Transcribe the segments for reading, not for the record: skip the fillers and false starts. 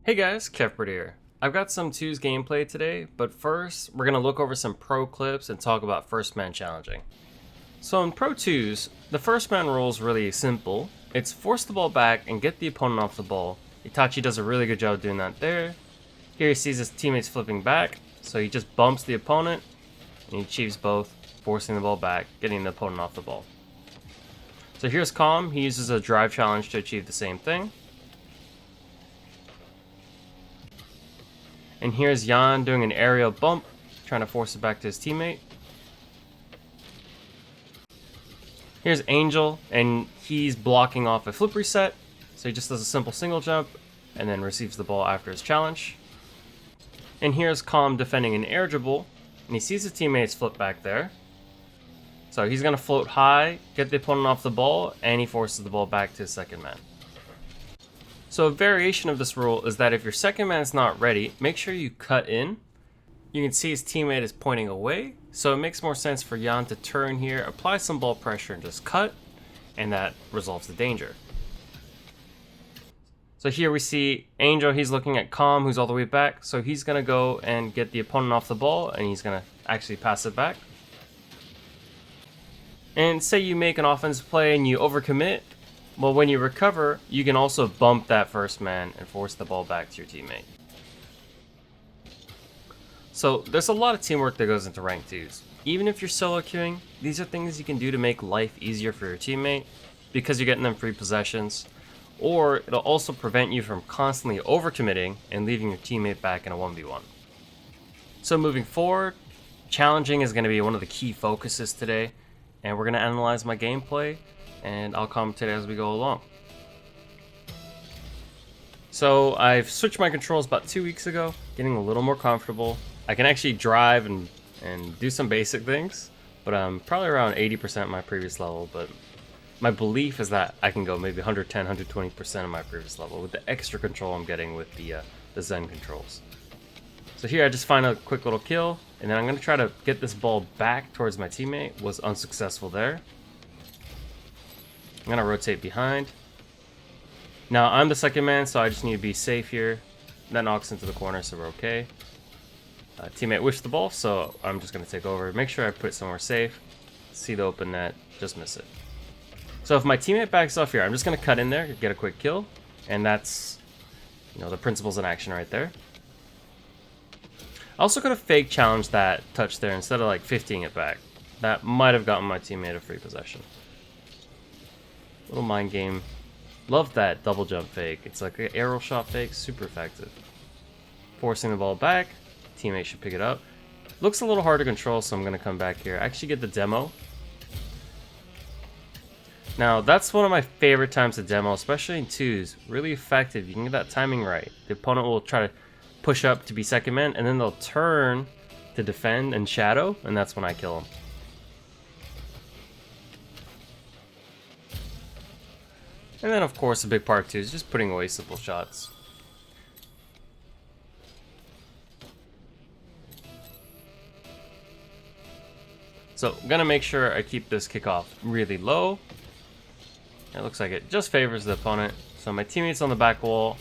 Hey guys, Kevpert here. I've got some 2s gameplay today, but first we're going to look over some pro clips and talk about first man challenging. So in Pro 2s, the first man rule is really simple. It's force the ball back and get the opponent off the ball. Itachi does a really good job doing that there. Here he sees his teammates flipping back, so he just bumps the opponent and he achieves both, forcing the ball back, getting the opponent off the ball. So here's Calm, he uses a drive challenge to achieve the same thing. And here's Jan doing an aerial bump, trying to force it back to his teammate. Here's Angel, and he's blocking off a flip reset, so he just does a simple single jump, and then receives the ball after his challenge. And here's Calm defending an air dribble, and he sees his teammates flip back there. So he's going to float high, get the opponent off the ball, and he forces the ball back to his second man. So a variation of this rule is that if your second man is not ready, make sure you cut in. You can see his teammate is pointing away, so it makes more sense for Jan to turn here, apply some ball pressure, and just cut, and that resolves the danger. So here we see Angel, he's looking at Calm, who's all the way back, so he's going to go and get the opponent off the ball, and he's going to actually pass it back. And say you make an offensive play and you overcommit, well, when you recover, you can also bump that first man and force the ball back to your teammate. So there's a lot of teamwork that goes into rank 2s. Even if you're solo queuing, these are things you can do to make life easier for your teammate because you're getting them free possessions, or it'll also prevent you from constantly overcommitting and leaving your teammate back in a 1v1. So moving forward, challenging is going to be one of the key focuses today, and we're going to analyze my gameplay and I'll commentate as we go along. So I've switched my controls about 2 weeks ago, getting a little more comfortable. I can actually drive and do some basic things, but I'm probably around 80% my previous level, but my belief is that I can go maybe 110, 120% of my previous level with the extra control I'm getting with the Zen controls. So here I just find a quick little kill, and then I'm going to try to get this ball back towards my teammate. Was unsuccessful there. I'm going to rotate behind. Now I'm the second man, so I just need to be safe here. That knocks into the corner, so we're okay. Teammate wished the ball, so I'm just going to take over. Make sure I put it somewhere safe. See the open net, just miss it. So if my teammate backs off here, I'm just going to cut in there, get a quick kill. And that's, the principles in action right there. I also could have fake challenged that touch there instead of like 50ing it back. That might have gotten my teammate a free possession. Little mind game. Love that double jump fake. It's like an arrow shot fake, super effective. Forcing the ball back. Teammate should pick it up. Looks a little hard to control, so I'm going to come back here. Actually get the demo. Now, that's one of my favorite times to demo, especially in 2s. Really effective. You can get that timing right. The opponent will try to push up to be second man, and then they'll turn to defend and shadow, and that's when I kill them. And then, of course, a big part too is just putting away simple shots. So I'm gonna make sure I keep this kickoff really low. It looks like it just favors the opponent. So my teammate's on the back wall.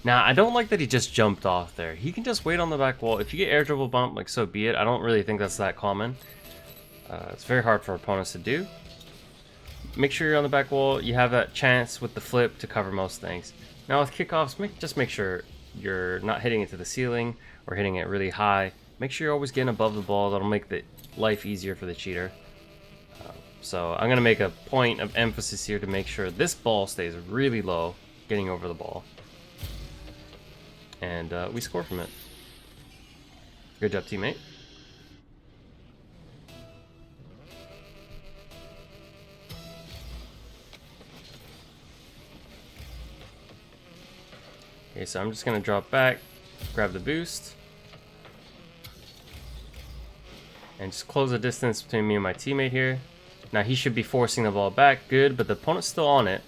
Now I don't like that he just jumped off there. He can just wait on the back wall. If you get air dribble bump, like so be it. I don't really think that's that common. It's very hard for opponents to do. Make sure you're on the back wall. You have that chance with the flip to cover most things. Now with kickoffs, just make sure you're not hitting it to the ceiling or hitting it really high. Make sure you're always getting above the ball. That'll make the life easier for the cheater. So I'm going to make a point of emphasis here to make sure this ball stays really low, getting over the ball. And we score from it. Good job, teammate. Okay, so I'm just going to drop back, grab the boost, and just close the distance between me and my teammate here. Now he should be forcing the ball back, good, but the opponent's still on it.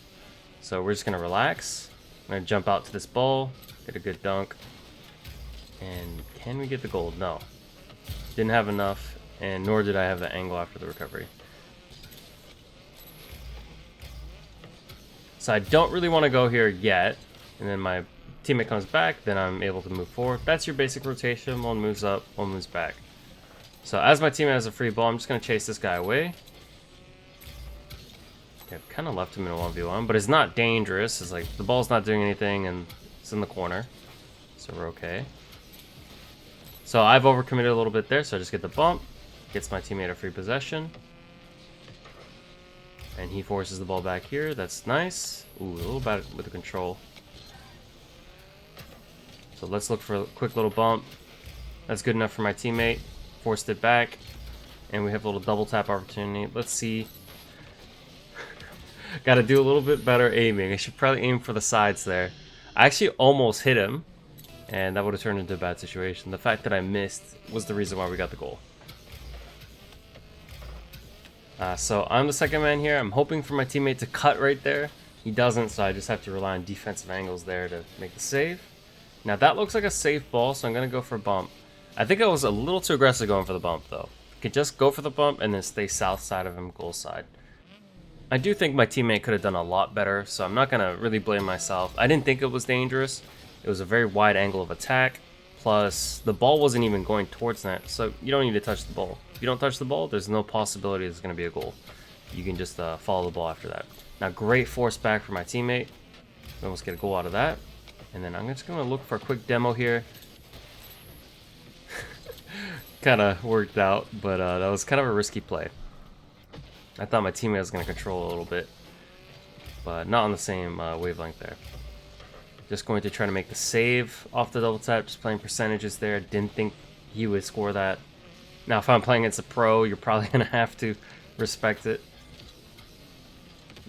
So we're just going to relax. I'm going to jump out to this ball, get a good dunk. And can we get the gold? No. Didn't have enough, and nor did I have the angle after the recovery. So I don't really want to go here yet. And then my teammate comes back, then I'm able to move forward. That's your basic rotation. One moves up, one moves back. So as my teammate has a free ball, I'm just going to chase this guy away. Okay, I've kind of left him in a 1v1, but it's not dangerous. It's like the ball's not doing anything and it's in the corner. So we're okay. So I've overcommitted a little bit there, so I just get the bump. Gets my teammate a free possession. And he forces the ball back here. That's nice. Ooh, a little bad with the control. So let's look for a quick little bump. That's good enough for my teammate. Forced it back. And we have a little double tap opportunity. Let's see. Got to do a little bit better aiming. I should probably aim for the sides there. I actually almost hit him. And that would have turned into a bad situation. The fact that I missed was the reason why we got the goal. So I'm the second man here. I'm hoping for my teammate to cut right there. He doesn't, so I just have to rely on defensive angles there to make the save. Now that looks like a safe ball, so I'm going to go for a bump. I think I was a little too aggressive going for the bump, though. Could just go for the bump and then stay south side of him, goal side. I do think my teammate could have done a lot better, so I'm not going to really blame myself. I didn't think it was dangerous. It was a very wide angle of attack. Plus, the ball wasn't even going towards net, so you don't need to touch the ball. If you don't touch the ball, there's no possibility there's going to be a goal. You can just follow the ball after that. Now, great force back for my teammate. We almost get a goal out of that. And then I'm just going to look for a quick demo here. Kind of worked out, but that was kind of a risky play. I thought my teammate was going to control a little bit, but not on the same wavelength there. Just going to try to make the save off the double tap, just playing percentages there. Didn't think he would score that. Now, if I'm playing against a pro, you're probably going to have to respect it.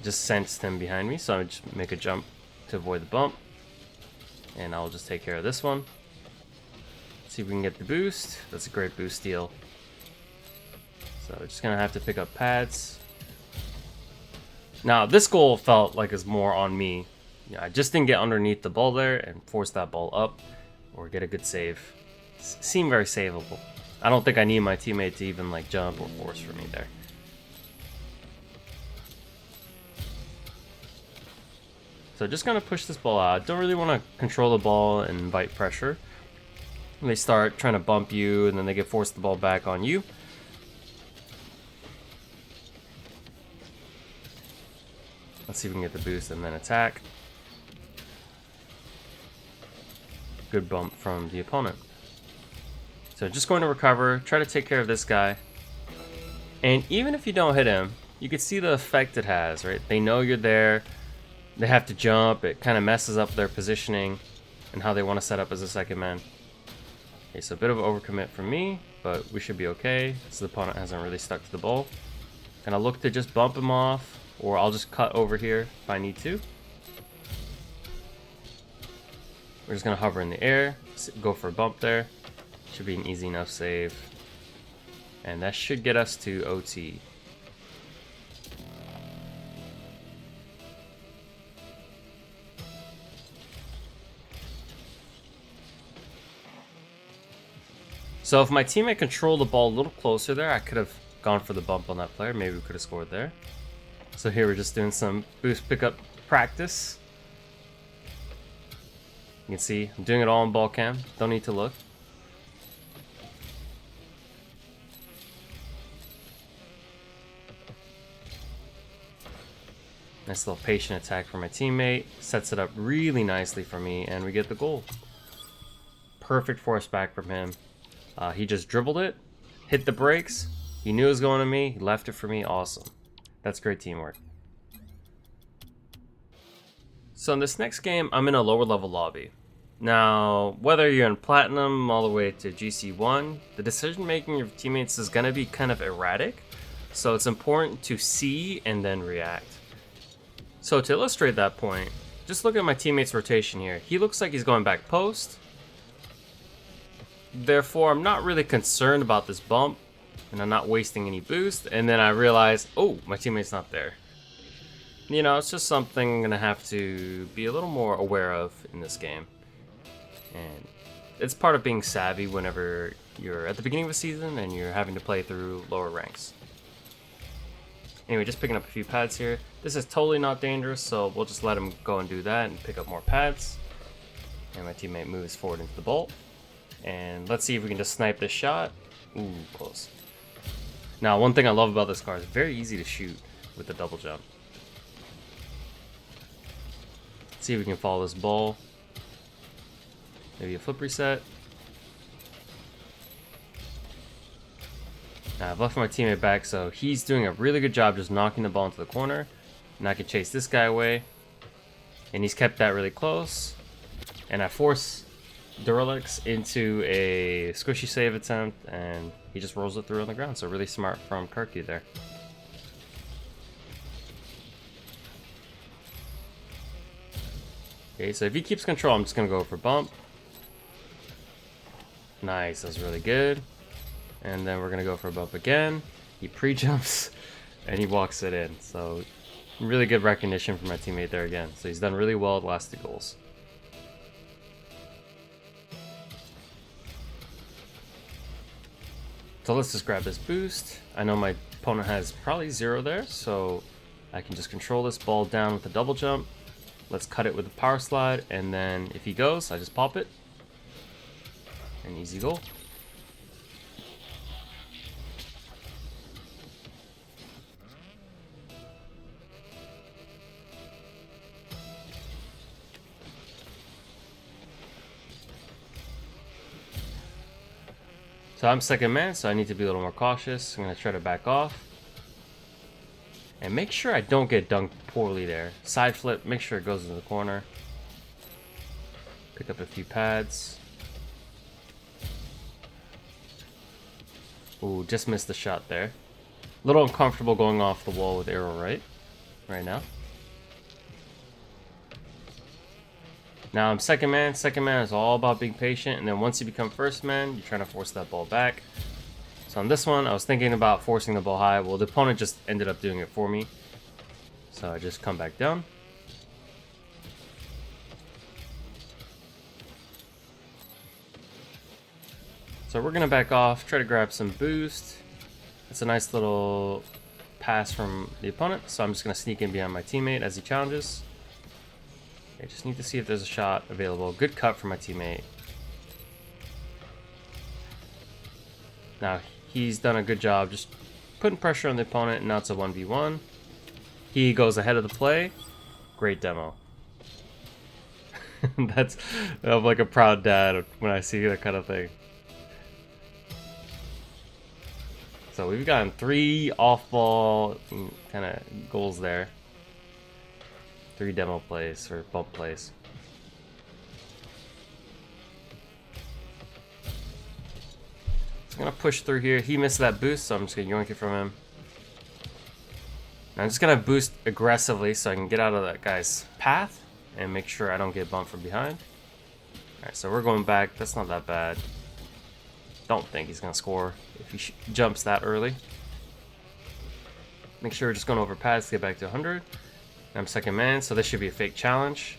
Just sensed him behind me, so I would just make a jump to avoid the bump. And I'll just take care of this one. See if we can get the boost. That's a great boost steal. So we're just going to have to pick up pads. Now, this goal felt like it's more on me. Yeah, I just didn't get underneath the ball there and force that ball up or get a good save. Seemed very savable. I don't think I need my teammate to even like jump or force for me there. So just gonna push this ball out. Don't really want to control the ball and invite pressure. They start trying to bump you and then they get forced the ball back on you. Let's see if we can get the boost and then attack. Good bump from the opponent. So just going to recover, try to take care of this guy. And even if you don't hit him, you can see the effect it has, right? They know you're there. They have to jump. It kind of messes up their positioning and how they want to set up as a second man. Okay, so a bit of an overcommit from me, but we should be okay. So the opponent hasn't really stuck to the ball. And I'll look to just bump him off, or I'll just cut over here if I need to. We're just going to hover in the air, go for a bump there. Should be an easy enough save. And that should get us to OT. So if my teammate controlled the ball a little closer there, I could have gone for the bump on that player. Maybe we could have scored there. So here we're just doing some boost pickup practice. You can see I'm doing it all on ball cam. Don't need to look. Nice little patient attack for my teammate. Sets it up really nicely for me, and we get the goal. Perfect force back from him. He just dribbled it, hit the brakes. He knew it was going to me. He left it for me. Awesome. That's great teamwork. So in this next game, I'm in a lower level lobby. Now, whether you're in Platinum all the way to GC1, the decision making of teammates is going to be kind of erratic. So it's important to see and then react. So to illustrate that point, just look at my teammate's rotation here. He looks like he's going back post. Therefore, I'm not really concerned about this bump, and I'm not wasting any boost. And then I realize, oh, my teammate's not there. You know, it's just something I'm going to have to be a little more aware of in this game. And it's part of being savvy whenever you're at the beginning of a season and you're having to play through lower ranks. Anyway, just picking up a few pads here. This is totally not dangerous, so we'll just let him go and do that and pick up more pads. And my teammate moves forward into the bolt. And let's see if we can just snipe this shot. Ooh, close. Now, one thing I love about this car is very easy to shoot with the double jump. Let's see if we can follow this ball. Maybe a flip reset. Now, I've left my teammate back, so he's doing a really good job just knocking the ball into the corner. And I can chase this guy away. And he's kept that really close. And I force Duralex into a squishy save attempt, and he just rolls it through on the ground. So really smart from Kirky there. Okay, so if he keeps control, I'm just going to go for bump. Nice, that was really good. And then we're going to go for a bump again. He pre-jumps, and he walks it in. So really good recognition from my teammate there again. So he's done really well the last 2 goals. So let's just grab this boost. I know my opponent has probably 0 there, so I can just control this ball down with the double jump. Let's cut it with the power slide, and then if he goes, I just pop it. An easy goal. So I'm second man, so I need to be a little more cautious. I'm going to try to back off. And make sure I don't get dunked poorly there. Side flip, make sure it goes in the corner. Pick up a few pads. Ooh, just missed the shot there. A little uncomfortable going off the wall with arrow right now. Now I'm second man. Second man is all about being patient, and then once you become first man, you're trying to force that ball back. So on this one, I was thinking about forcing the ball high. Well, the opponent just ended up doing it for me. So I just come back down. So we're gonna back off, try to grab some boost. It's a nice little pass from the opponent, so I'm just gonna sneak in behind my teammate as he challenges. I just need to see if there's a shot available. Good cut from my teammate. Now he's done a good job just putting pressure on the opponent, and now it's a 1v1. He goes ahead of the play. Great demo. I'm like a proud dad when I see that kind of thing. So we've gotten 3 off-ball kind of goals there. 3 demo plays or bump plays. So I'm gonna push through here. He missed that boost, so I'm just gonna yoink it from him. And I'm just gonna boost aggressively so I can get out of that guy's path and make sure I don't get bumped from behind. Alright, so we're going back. That's not that bad. Don't think he's gonna score if he jumps that early. Make sure we're just going over pads to get back to 100. I'm second man, so this should be a fake challenge.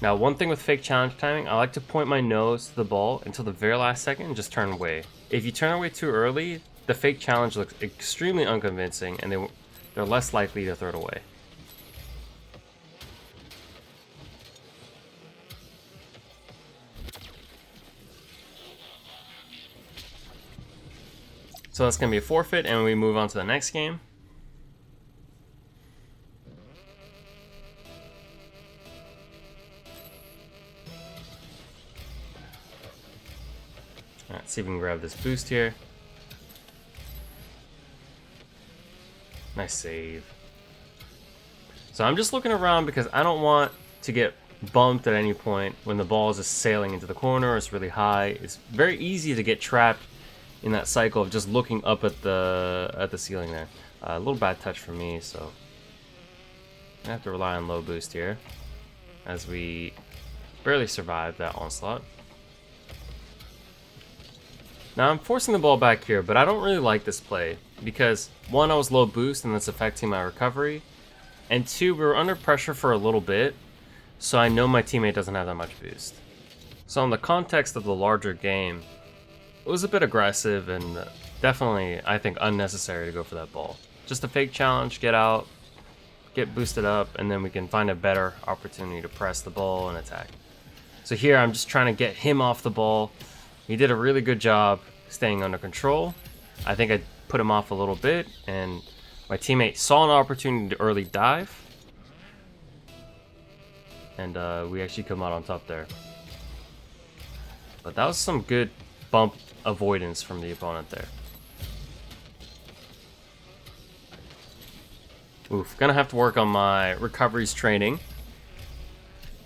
Now, one thing with fake challenge timing, I like to point my nose to the ball until the very last second and just turn away. If you turn away too early, the fake challenge looks extremely unconvincing, and they're less likely to throw it away. So that's going to be a forfeit, and we move on to the next game. Alright, see if we can grab this boost here. Nice save. So I'm just looking around because I don't want to get bumped at any point when the ball is just sailing into the corner or it's really high. It's very easy to get trapped in that cycle of just looking up at the ceiling there. A little bad touch for me, so I have to rely on low boost here as we barely survive that onslaught. Now I'm forcing the ball back here, but I don't really like this play because 1, I was low boost and that's affecting my recovery, and 2, we were under pressure for a little bit, so I know my teammate doesn't have that much boost. So in the context of the larger game, it was a bit aggressive and definitely, I think, unnecessary to go for that ball. Just a fake challenge, get out, get boosted up, and then we can find a better opportunity to press the ball and attack. So here I'm just trying to get him off the ball. He did a really good job staying under control. I think I put him off a little bit, and my teammate saw an opportunity to early dive. And we actually come out on top there. But that was some good bump avoidance from the opponent there. Oof, gonna have to work on my recoveries training.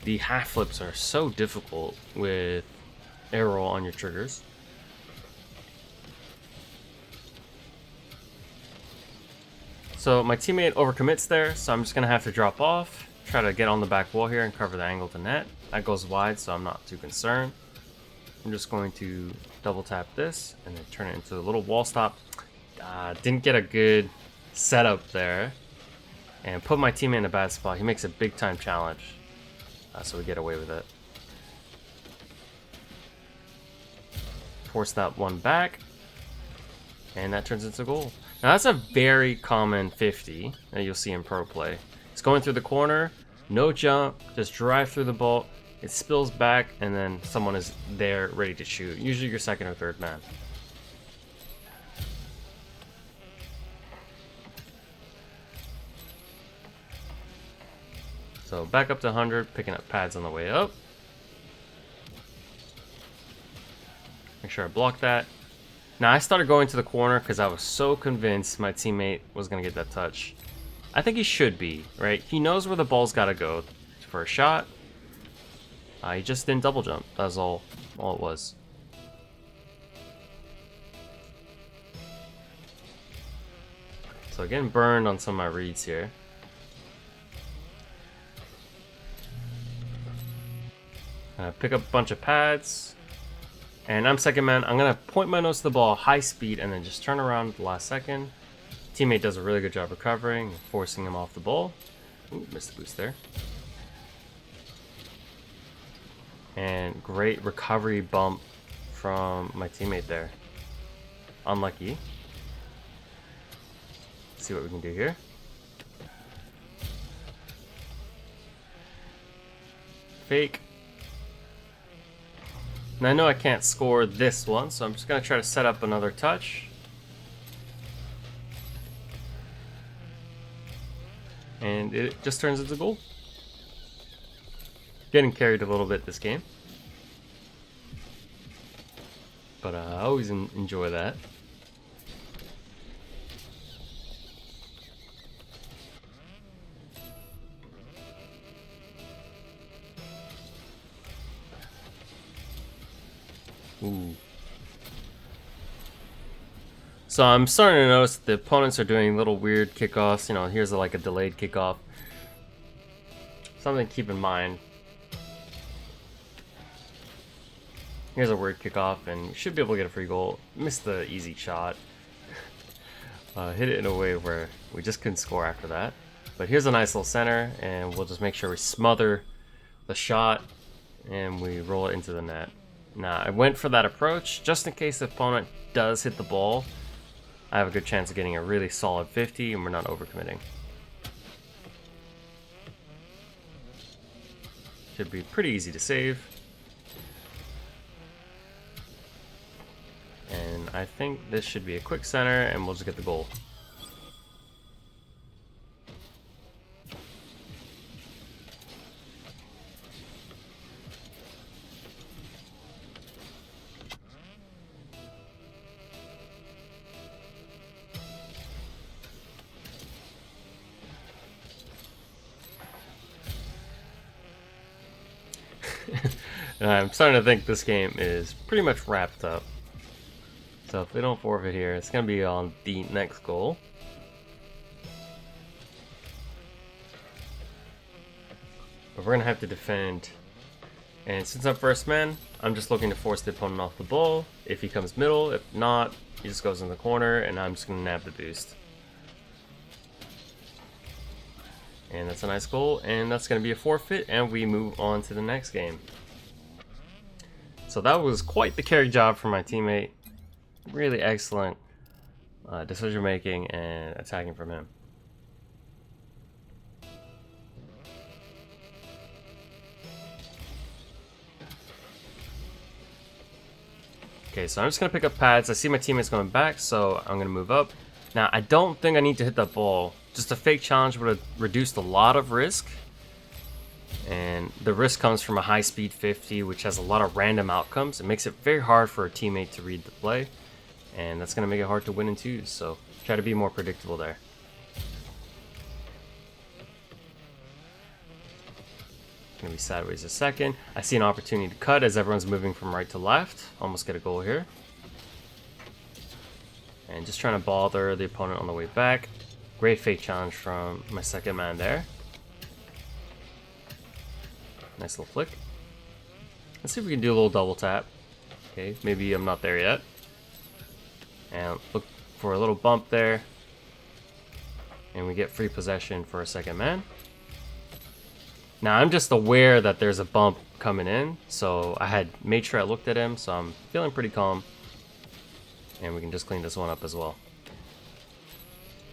The half flips are so difficult with air roll on your triggers. So my teammate overcommits there, so I'm just gonna have to drop off, try to get on the back wall here and cover the angle to net. That goes wide, so I'm not too concerned. I'm just going to double tap this and then turn it into a little wall stop. Didn't get a good setup there and put my teammate in a bad spot. He makes a big time challenge, so we get away with it. Force that one back, and that turns into a goal. Now that's a very common 50 that you'll see in pro play. It's going through the corner, no jump, just drive through the ball. It spills back, and then someone is there ready to shoot. Usually your second or third man. So back up to 100, picking up pads on the way up. Make sure I block that. Now I started going to the corner because I was so convinced my teammate was going to get that touch. I think he should be, right? He knows where the ball's got to go for a shot. He just didn't double jump. That's all it was. So getting burned on some of my reads here. Pick up a bunch of pads. And I'm second man. I'm going to point my nose to the ball, high speed, and then just turn around at the last second. Teammate does a really good job recovering, forcing him off the ball. Ooh, missed the boost there. And great recovery bump from my teammate there. Unlucky. Let's see what we can do here. Fake. Now I know I can't score this one, so I'm just going to try to set up another touch. And it just turns into a goal. Getting carried a little bit this game. But I always enjoy that. Ooh. So I'm starting to notice the opponents are doing little weird kickoffs. You know, here's like a delayed kickoff. Something to keep in mind. Here's a weird kickoff, and you should be able to get a free goal. Missed the easy shot. Hit it in a way where we just couldn't score after that. But here's a nice little center, and we'll just make sure we smother the shot, and we roll it into the net. Now, I went for that approach just in case the opponent does hit the ball. I have a good chance of getting a really solid 50, and we're not overcommitting. Should be pretty easy to save. And I think this should be a quick center, and we'll just get the goal. And I'm starting to think this game is pretty much wrapped up. So if they don't forfeit here, it's going to be on the next goal. But we're going to have to defend. And since I'm first man, I'm just looking to force the opponent off the ball. If he comes middle, if not, he just goes in the corner, and I'm just going to nab the boost. And that's a nice goal, and that's going to be a forfeit, and we move on to the next game. So that was quite the carry job for my teammate. Really excellent decision making and attacking from him. Okay, so I'm just gonna pick up pads. I see my teammates going back, so I'm gonna move up. Now, I don't think I need to hit that ball. Just a fake challenge would have reduced a lot of risk. And the risk comes from a high speed 50, which has a lot of random outcomes. It makes it very hard for a teammate to read the play. And that's gonna make it hard to win in twos, so try to be more predictable there. Gonna be sideways a second. I see an opportunity to cut as everyone's moving from right to left. Almost get a goal here. And just trying to bother the opponent on the way back. Great fake challenge from my second man there. Nice little flick. Let's see if we can do a little double tap. Okay, maybe I'm not there yet. And look for a little bump there. And we get free possession for a second man. Now, I'm just aware that there's a bump coming in, so I had made sure I looked at him, so I'm feeling pretty calm. And we can just clean this one up as well.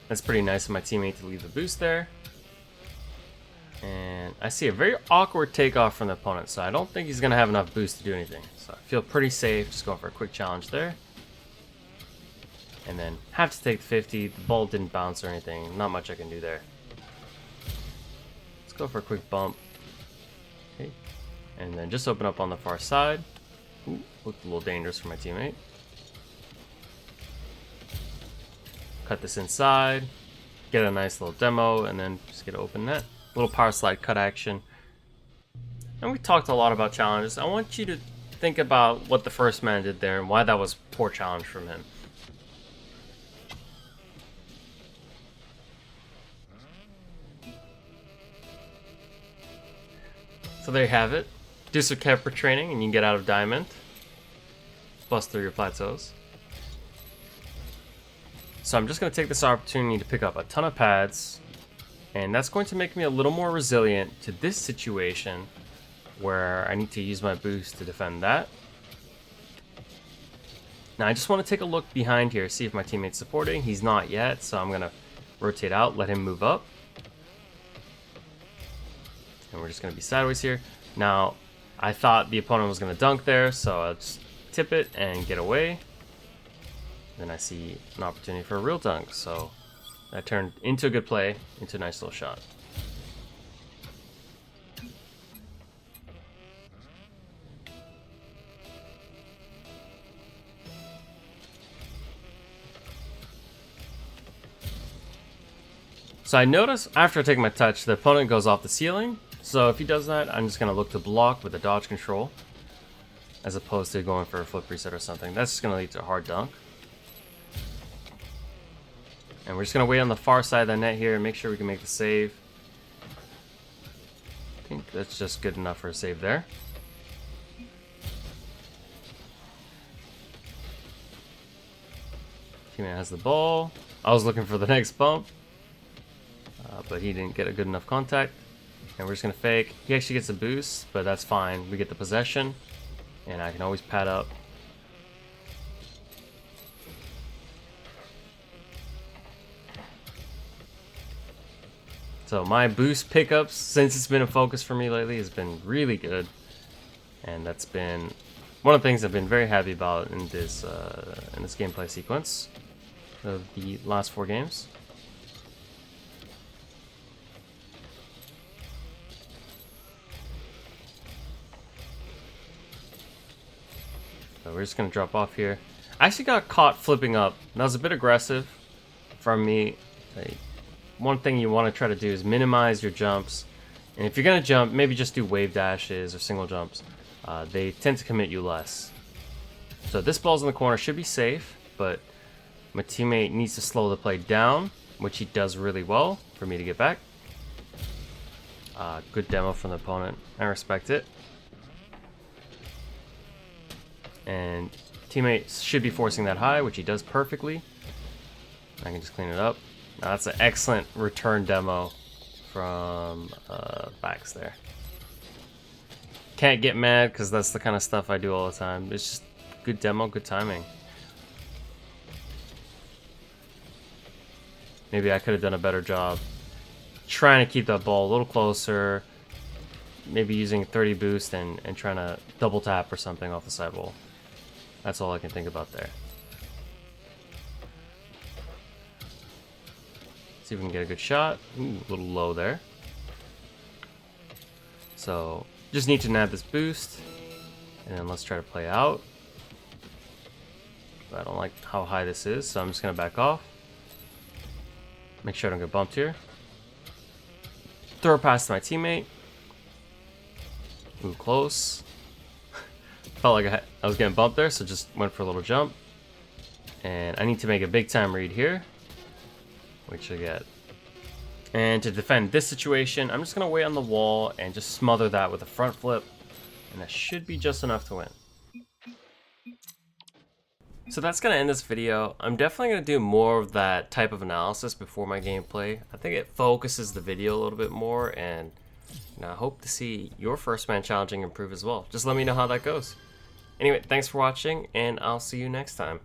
That's pretty nice of my teammate to leave the boost there. And I see a very awkward takeoff from the opponent, so I don't think he's going to have enough boost to do anything. So I feel pretty safe, just going for a quick challenge there. And then have to take the 50, the ball didn't bounce or anything, not much I can do there. Go for a quick bump. Okay. And then just open up on the far side. Ooh, looked a little dangerous for my teammate. Cut this inside. Get a nice little demo and then just get an open net. Little power slide cut action. And we talked a lot about challenges. I want you to think about what the first man did there and why that was poor challenge from him. So there you have it. Do some Kevpert training and you can get out of diamond. Bust through your plateaus. So I'm just going to take this opportunity to pick up a ton of pads. And that's going to make me a little more resilient to this situation where I need to use my boost to defend that. Now I just want to take a look behind here, see if my teammate's supporting. He's not yet, so I'm going to rotate out, let him move up. And we're just going to be sideways here. Now, I thought the opponent was going to dunk there, so I'll just tip it and get away. Then I see an opportunity for a real dunk, so that turned into a good play, into a nice little shot. So I notice after I take my touch, the opponent goes off the ceiling. So if he does that, I'm just going to look to block with a dodge control, as opposed to going for a flip reset or something. That's just going to lead to a hard dunk. And we're just going to wait on the far side of the net here and make sure we can make the save. I think that's just good enough for a save there. Teammate has the ball. I was looking for the next bump, but he didn't get a good enough contact. And we're just going to fake. He actually gets a boost, but that's fine. We get the possession, and I can always pad up. So my boost pickups, since it's been a focus for me lately, has been really good. And that's been one of the things I've been very happy about in this gameplay sequence of the last 4 games. So we're just going to drop off here. I actually got caught flipping up. That was a bit aggressive from me. One thing you want to try to do is minimize your jumps. And if you're going to jump, maybe just do wave dashes or single jumps. They tend to commit you less. So this ball's in the corner, should be safe, but my teammate needs to slow the play down, which he does really well for me to get back. Good demo from the opponent. I respect it. And teammate should be forcing that high, which he does perfectly. I can just clean it up. Now that's an excellent return demo from Backs there. Can't get mad because that's the kind of stuff I do all the time. It's just good demo, good timing. Maybe I could have done a better job trying to keep that ball a little closer. Maybe using 30 boost and trying to double tap or something off the sidewall. That's all I can think about there. See if we can get a good shot. Ooh, a little low there. So just need to nab this boost, and then let's try to play out. I don't like how high this is, so I'm just gonna back off. Make sure I don't get bumped here. Throw a pass to my teammate. Ooh, close. Felt like I was getting bumped there, so just went for a little jump. And I need to make a big time read here, which I get. And to defend this situation, I'm just gonna wait on the wall and just smother that with a front flip, and that should be just enough to win. So that's gonna end this video. I'm definitely gonna do more of that type of analysis before my gameplay. I think it focuses the video a little bit more, and I hope to see your first man challenging improve as well. Just let me know how that goes. Anyway, thanks for watching, and I'll see you next time.